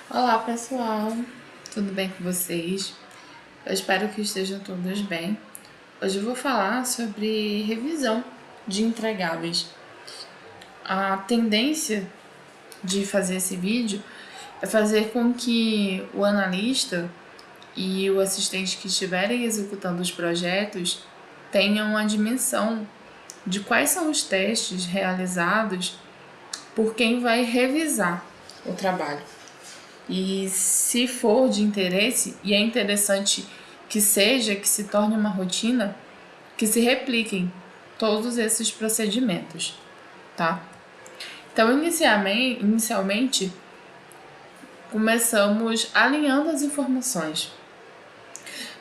Olá pessoal, tudo bem com vocês? Eu espero que estejam todos bem. Hoje eu vou falar sobre revisão de entregáveis. A tendência de fazer esse vídeo é fazer com que o analista e o assistente que estiverem executando os projetos tenham a dimensão de quais são os testes realizados por quem vai revisar o trabalho. E se for de interesse, e é interessante que seja, que se torne uma rotina, que se repliquem todos esses procedimentos, tá? Então, inicialmente começamos alinhando as informações.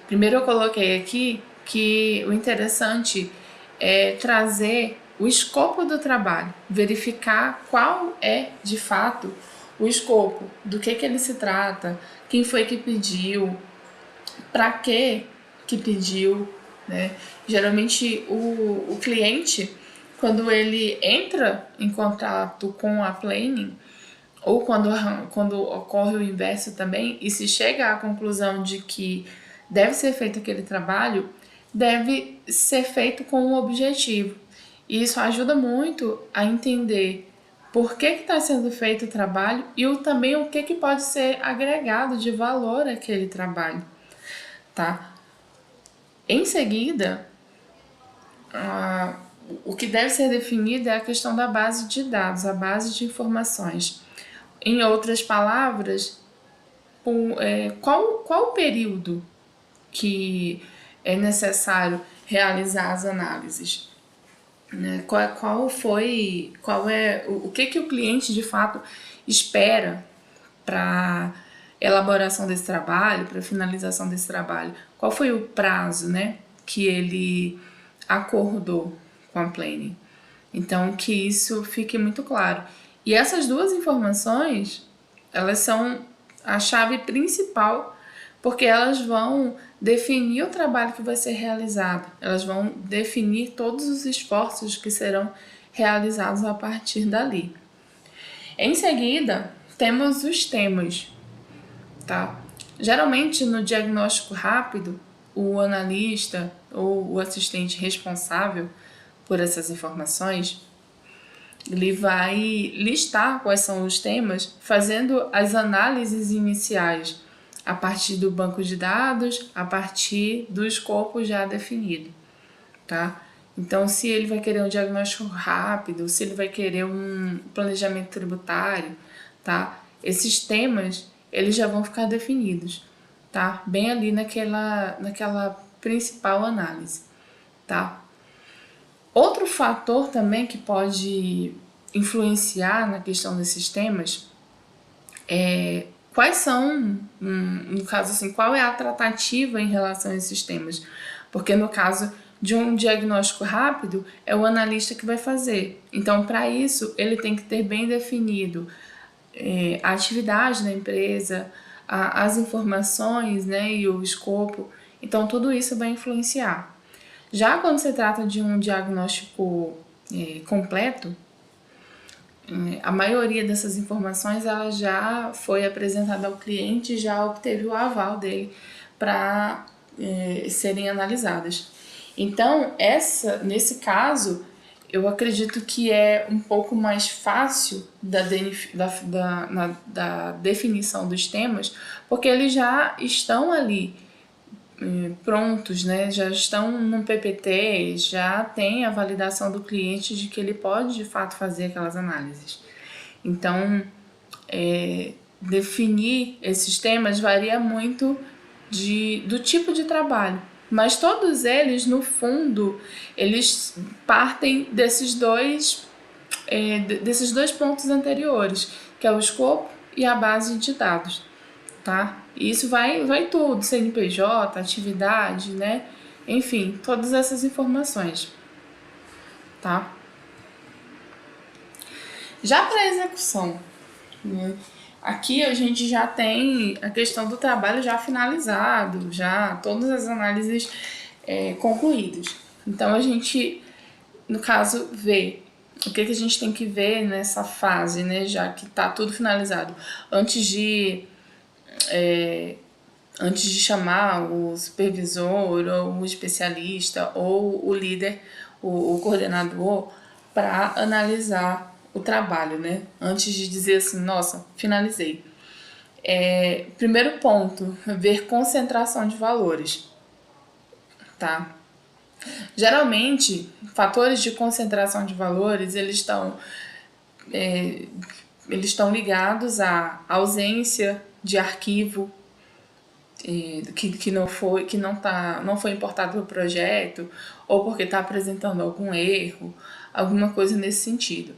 Primeiro eu coloquei aqui que o interessante é trazer o escopo do trabalho, verificar qual é, de fato, o escopo, do que ele se trata, quem foi que pediu, para que pediu, né? Geralmente o cliente, quando ele entra em contato com a planning, ou quando ocorre o inverso também, e se chega à conclusão de que deve ser feito aquele trabalho, deve ser feito com um objetivo. E isso ajuda muito a entender por que está sendo feito o trabalho e também o que pode ser agregado de valor àquele trabalho, tá? Em seguida, o que deve ser definido é a questão da base de dados, a base de informações. Em outras palavras, qual o período que é necessário realizar as análises? Né? O que o cliente de fato espera para elaboração desse trabalho, para finalização desse trabalho? Qual foi o prazo, né, que ele acordou com a planning? Então, que isso fique muito claro. E essas duas informações, elas são a chave principal, porque elas vão definir o trabalho que vai ser realizado, elas vão definir todos os esforços que serão realizados a partir dali. Em seguida, temos os temas, tá? Geralmente, no diagnóstico rápido, o analista ou o assistente responsável por essas informações, ele vai listar quais são os temas, fazendo as análises iniciais a partir do banco de dados, a partir do escopo já definido, tá? Então, se ele vai querer um diagnóstico rápido, se ele vai querer um planejamento tributário, tá? Esses temas, eles já vão ficar definidos, tá? Bem ali naquela principal análise, tá? Outro fator também que pode influenciar na questão desses temas é quais são, no caso assim, qual é a tratativa em relação a esses temas. Porque no caso de um diagnóstico rápido, é o analista que vai fazer. Então, para isso, ele tem que ter bem definido a atividade da empresa, as informações, né, e o escopo. Então, tudo isso vai influenciar. Já quando se trata de um diagnóstico completo, a maioria dessas informações ela já foi apresentada ao cliente e já obteve o aval dele para serem analisadas. Então, nesse caso, eu acredito que é um pouco mais fácil da definição dos temas, porque eles já estão ali prontos, né? Já estão no PPT, já tem a validação do cliente de que ele pode de fato fazer aquelas análises. Então, definir esses temas varia muito do tipo de trabalho, mas todos eles, no fundo, eles partem desses dois pontos anteriores, que é o escopo e a base de dados, tá? E isso vai tudo, CNPJ, atividade, né? Enfim, todas essas informações, tá? Já para execução, né? Aqui a gente já tem a questão do trabalho já finalizado, já todas as análises concluídas. Então a gente, no caso, vê o que a gente tem que ver nessa fase, né? Já que está tudo finalizado, antes de antes de chamar o supervisor, ou o especialista, ou o líder, o coordenador, para analisar o trabalho, né? Antes de dizer assim, nossa, finalizei. Primeiro ponto, ver concentração de valores, tá? Geralmente, fatores de concentração de valores, eles estão ligados à ausência de arquivo que não foi importado para o projeto, ou porque está apresentando algum erro, alguma coisa nesse sentido,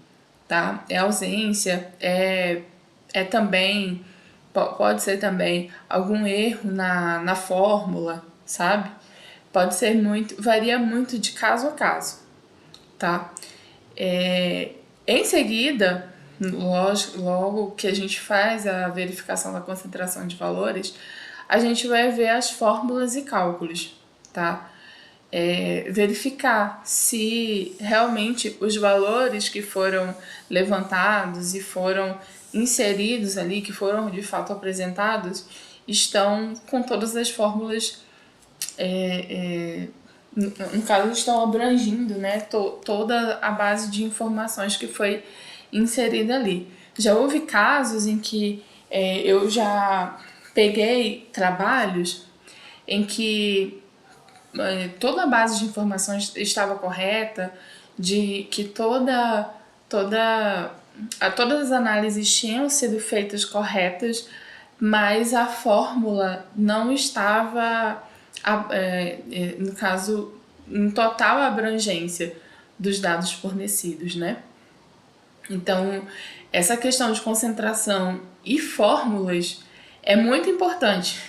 tá? É ausência, também, pode ser também algum erro na fórmula, sabe? Pode ser varia muito de caso a caso, tá? Em seguida, logo que a gente faz a verificação da concentração de valores, a gente vai ver as fórmulas e cálculos, tá? Verificar se realmente os valores que foram levantados e foram inseridos ali, que foram de fato apresentados, estão com todas as fórmulas, no caso, estão abrangindo, né, toda a base de informações que foi inserida ali. Já houve casos em que eu já peguei trabalhos em que toda a base de informações estava correta, de que todas as análises tinham sido feitas corretas, mas a fórmula não estava, no caso, em total abrangência dos dados fornecidos, né? Então, essa questão de concentração e fórmulas é muito importante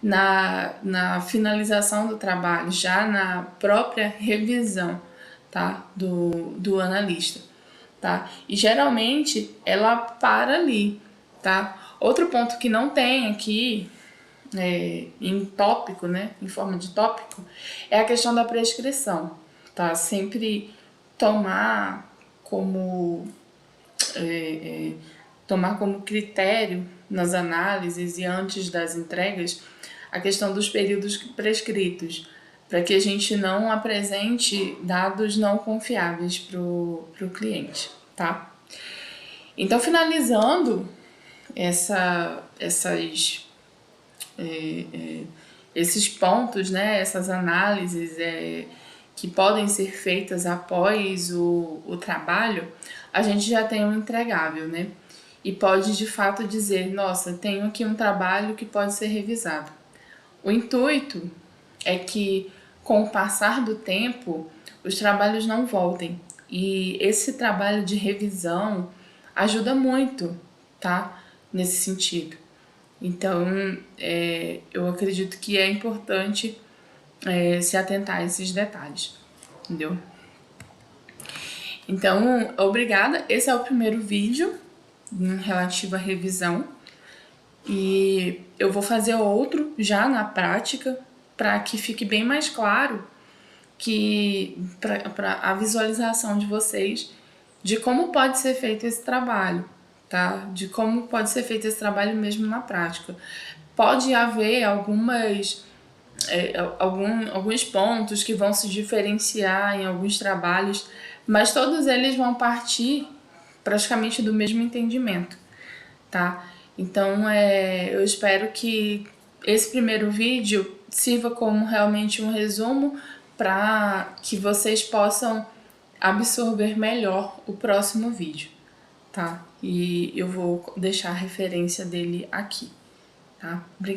na finalização do trabalho, já na própria revisão, tá? do analista, tá? E geralmente ela para ali, tá? Outro ponto que não tem aqui, em tópico, né? Em forma de tópico, é a questão da prescrição, tá? Sempre tomar como critério nas análises e antes das entregas a questão dos períodos prescritos, para que a gente não apresente dados não confiáveis para o cliente, tá? Então, finalizando esses pontos, né, essas análises que podem ser feitas após o trabalho, a gente já tem um entregável, né? E pode de fato dizer, nossa, tenho aqui um trabalho que pode ser revisado. O intuito é que, com o passar do tempo, os trabalhos não voltem. E esse trabalho de revisão ajuda muito, tá? Nesse sentido. Então, eu acredito que é importante se atentar a esses detalhes, entendeu? Então, obrigada. Esse é o primeiro vídeo relativo à revisão. E eu vou fazer outro já na prática, para que fique bem mais claro para a visualização de vocês de como pode ser feito esse trabalho, tá? De como pode ser feito esse trabalho mesmo na prática. Pode haver alguns pontos que vão se diferenciar em alguns trabalhos, mas todos eles vão partir praticamente do mesmo entendimento, tá? Então, eu espero que esse primeiro vídeo sirva como realmente um resumo para que vocês possam absorver melhor o próximo vídeo, tá? E eu vou deixar a referência dele aqui, tá? Obrigada.